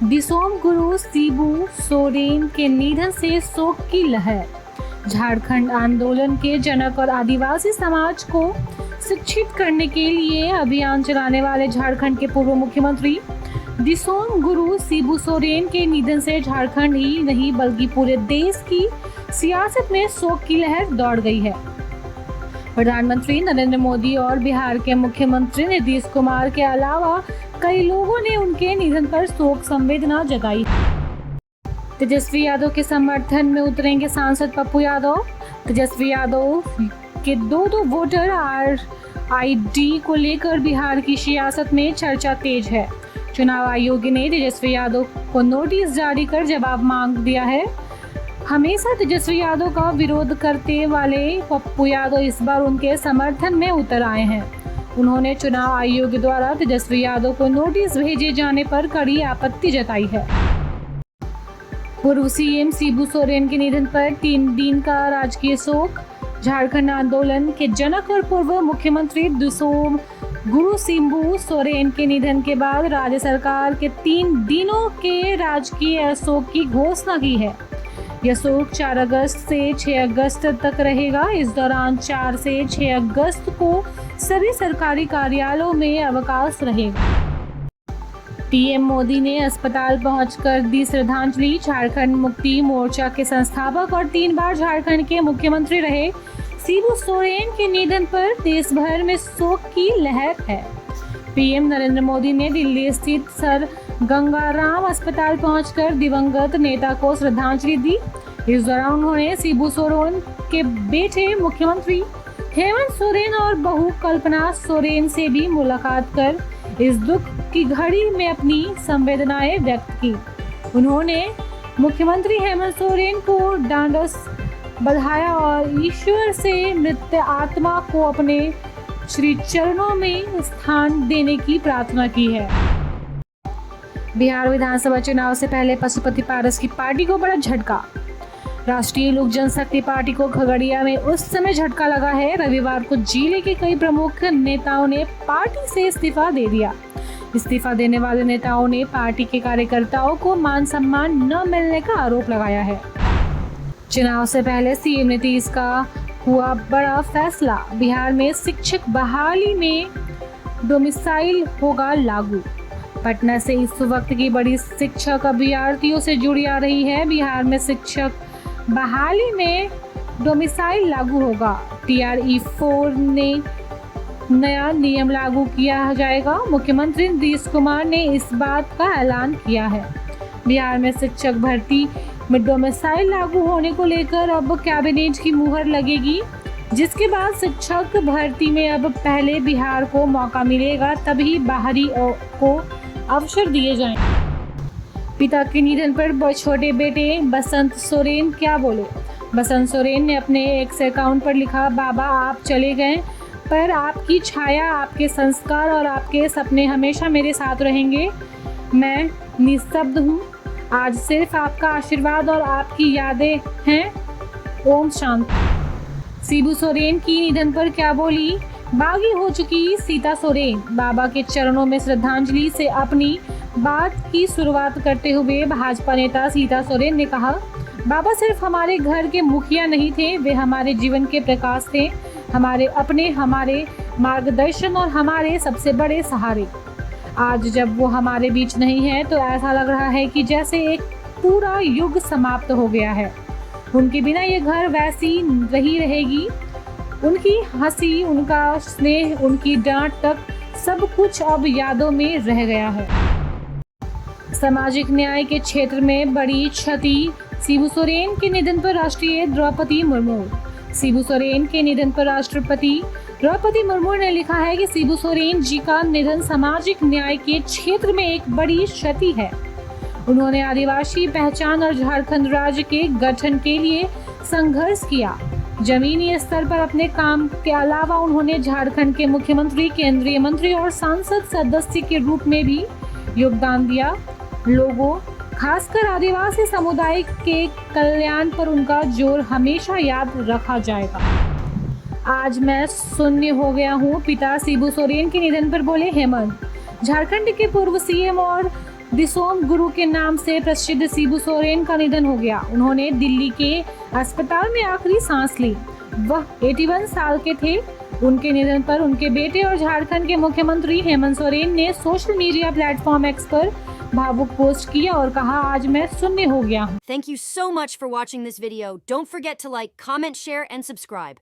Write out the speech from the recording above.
दिसोम गुरु शिबू सोरेन के निधन से शोक की लहर। झारखंड आंदोलन के जनक और आदिवासी समाज को शिक्षित करने के लिए अभियान चलाने वाले झारखंड के पूर्व मुख्यमंत्री दिसोम गुरु शिबू सोरेन के निधन से झारखंड ही नहीं बल्कि पूरे देश की सियासत में शोक की लहर दौड़ गई है। प्रधानमंत्री नरेंद्र मोदी और बिहार के मुख्यमंत्री नीतीश कुमार के अलावा कई लोगों ने उनके निधन पर शोक संवेदना जताई। तेजस्वी यादव के समर्थन में उतरेंगे सांसद पप्पू यादव। तेजस्वी यादव के दो वोटर RID को लेकर बिहार की सियासत में चर्चा तेज है। चुनाव आयोग ने तेजस्वी यादव को नोटिस जारी कर जवाब मांग दिया है। हमेशा तेजस्वी यादव का विरोध करते वाले पप्पू यादव इस बार उनके समर्थन में उतर आए हैं। उन्होंने चुनाव आयोग द्वारा तेजस्वी यादव को नोटिस भेजे जाने पर कड़ी आपत्ति जताई है। पूर्व CM शिबू सोरेन के निधन पर 3 दिन का राजकीय शोक। झारखंड आंदोलन के जनक और पूर्व मुख्यमंत्री दिसोम गुरु शिबू सोरेन के निधन के बाद राज्य सरकार के 3 दिनों के राजकीय शोक की घोषणा की है। यह शोक 4 अगस्त से 6 अगस्त तक रहेगा। इस दौरान 4 से 6 अगस्त को सभी सरकारी कार्यालयों में अवकाश रहेगा। PM मोदी ने अस्पताल पहुंचकर दी श्रद्धांजलि। झारखंड मुक्ति मोर्चा के संस्थापक और 3 बार झारखंड के मुख्यमंत्री रहे शिबू सोरेन के निधन पर देश भर में शोक की लहर है। PM नरेंद्र मोदी ने दिल्ली स्थित सर गंगाराम अस्पताल पहुंचकर दिवंगत नेता को श्रद्धांजलि दी। इस दौरान उन्होंने शिबू सोरेन के बेटे मुख्यमंत्री हेमंत सोरेन और बहू कल्पना सोरेन से भी मुलाकात कर इस दुख की घड़ी में अपनी संवेदनाएं व्यक्त की। उन्होंने मुख्यमंत्री हेमंत सोरेन को ढांढस बधाया और ईश्वर से मृत आत्मा को अपने श्री चरणों में स्थान देने की प्रार्थना की है। बिहार विधानसभा चुनाव से पहले पशुपति पारस की पार्टी को बड़ा झटका। राष्ट्रीय लोक जनशक्ति पार्टी को खगड़िया में उस समय झटका लगा है। रविवार को जिले के कई प्रमुख नेताओं ने पार्टी से इस्तीफा दे दिया। इस्तीफा देने वाले नेताओं ने पार्टी के कार्यकर्ताओं को मान सम्मान न मिलने का आरोप लगाया है। चुनाव से पहले CM नीतीश का हुआ बड़ा फैसला। बिहार में शिक्षक बहाली में डोमिसाइल होगा लागू। पटना से इस वक्त की बड़ी शिक्षक अभ्यर्थियों से जुड़ी आ रही है। बिहार में शिक्षक बहाली में डोमिसाइल लागू होगा। TRE-4 ने नया नियम लागू किया जाएगा। मुख्यमंत्री नीतीश कुमार ने इस बात का ऐलान किया है। बिहार में शिक्षक भर्ती में डोमिसाइल लागू होने को लेकर अब कैबिनेट की मुहर लगेगी, जिसके बाद शिक्षक भर्ती में अब पहले बिहार को मौका मिलेगा, तभी बाहरी को अवसर दिए जाएंगे। पिता के निधन पर छोटे बेटे बसंत सोरेन क्या बोले। बसंत सोरेन ने अपने एक्स अकाउंट पर लिखा, बाबा आप चले गए पर आपकी छाया, आपके संस्कार और आपके सपने हमेशा मेरे साथ रहेंगे। मैं निस्तब्ध हूँ, आज सिर्फ आपका आशीर्वाद और आपकी यादें हैं। ओम शांति। शिबू सोरेन की निधन पर क्या बोली। बागी हो चुकी सीता सोरेन। बाबा के चरणों में श्रद्धांजलि से अपनी बात की शुरुआत करते हुए भाजपा नेता सीता सोरेन ने कहा, बाबा सिर्फ हमारे घर के मुखिया नहीं थे, वे हमारे जीवन के प्रकाश थे, हमारे अपने, हमारे मार्गदर्शन और हमारे सबसे बड़े सहारे। आज जब वो हमारे बीच नहीं है तो ऐसा लग रहा है कि जैसे एक पूरा युग समाप्त हो गया है। उनके बिना ये घर वैसी रही रहेगी। उनकी हंसी, उनका स्नेह, उनकी डांट तक सब कुछ अब यादों में रह गया है। सामाजिक न्याय के क्षेत्र में बड़ी क्षति। शिबू सोरेन के निधन पर राष्ट्रीय द्रौपदी मुर्मू। शिबू सोरेन के निधन पर राष्ट्रपति द्रौपदी मुर्मू ने लिखा है कि शिबू सोरेन जी का निधन सामाजिक न्याय के क्षेत्र में एक बड़ी क्षति है। उन्होंने आदिवासी पहचान और झारखंड राज्य के गठन के लिए संघर्ष किया। जमीनी स्तर पर अपने काम के अलावा उन्होंने झारखंड के मुख्यमंत्री, केंद्रीय मंत्री और सांसद सदस्य के रूप में भी योगदान दिया। लोगों, खासकर आदिवासी समुदाय के कल्याण पर उनका जोर हमेशा याद रखा जाएगा। आज मैं शून्य हो गया हूँ, पिता शिबू सोरेन के निधन पर बोले हेमंत। झारखंड के पूर्व CM और दिसोम गुरु के नाम से प्रसिद्ध शिबू सोरेन का निधन हो गया। उन्होंने दिल्ली के अस्पताल में आखिरी सांस ली। वह 81 साल के थे। उनके निधन पर उनके बेटे और झारखंड के मुख्यमंत्री हेमंत सोरेन ने सोशल मीडिया प्लेटफॉर्म एक्स पर भावुक पोस्ट किया और कहा, आज मैं शून्य हो गया हूँ। Thank you so much for watching this video. Don't forget to like, comment, share and subscribe.